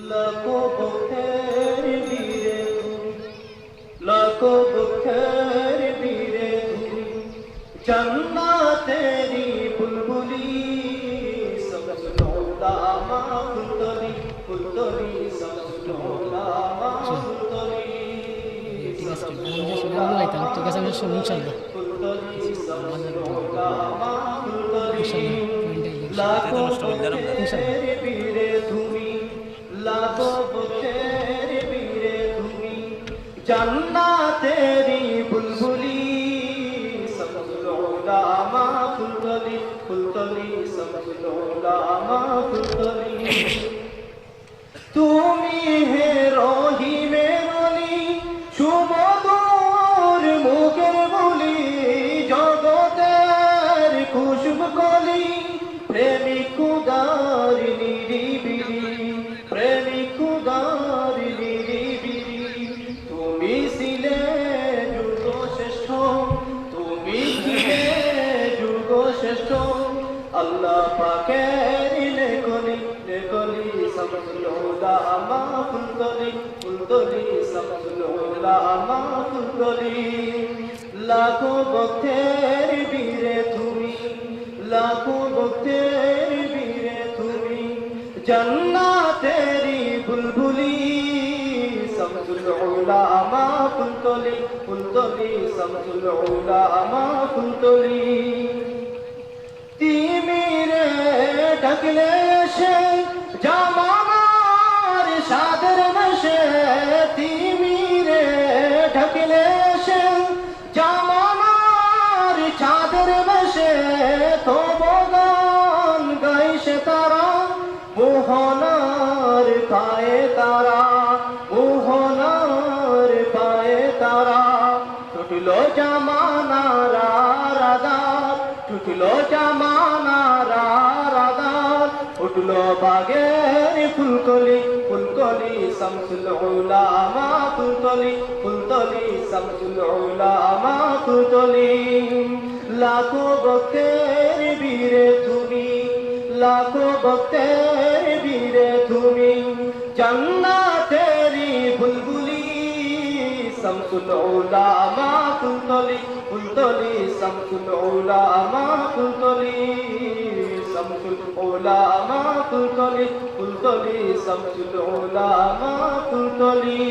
লাখো বখের বীরে তুমি, লাখো বখের বীরে তুমি, জান্নাতেরি বুলবুলি, শামসুল উলামা ফুলতলি, ফুলতলি শামসুল উলামা ফুলতলি, শামসুল উলামা ফুলতলি, শামসুল উলামা ফুলতলি। লাখো বখের বীরে তুমি, লাখো বখের বীরে তুমি, জান্নাতেরি বুলবুলি, শামসুল উলামা ফুলতলি, ফুলতলি শামসুল উলামা ফুলতলি। তুমি হে রহিমের অলি, সুমধুর মুখের বলি, জগতের খুশবু কলি, প্রেমিক খুদার নিরিবিলি, প্রেমিক খুদার নিরিবিলি। তুমি ছিলে যুগ শ্রেষ্ঠ, তুমি ছিলে যুগ শ্রেষ্ঠ, আল্লাহ পাকের নেকলি, নেকলি শামসুল উলামা ফুলতলি, ফুলতলি শামসুল উলামা ফুলতলি। লাখো বখের বীরে তুমি, লাখো বখের বীরে তুমি, জান্নাতেরি বুলবুলি, শামসুল উলামা ফুলতলি, ফুলতলি শামসুল উলামা ফুলতলি। তিমিরে ডাকলে সে জামানার সাদের বসে, তিমিরে ঢাকলে সে জামানার চাঁদের বসে, তবু গান গাইছে তারা, মোহনার পায়ে তারা, মোহনার পায়ে তারা। টুটলো জামানার রাদার, টুটলো জামানার রাদার, উঠলো বাগের ফুলকলি, ফুলকলি শামসুল উলামা ফুলতলি, ফুলতলি শামসুল উলামা ফুলতলি। লাখো বখের বীরে তুমি, লাখো বখের বীরে তুমি, জান্নাতেরি বুলবুলি, শামসুল উলামা ফুলতলি, ফুলতলি শামসুল উলামা ফুলতলি, শামসুল উলামা ফুলতলি, ফুলতলি শামসুল উলামা ফুলতলি।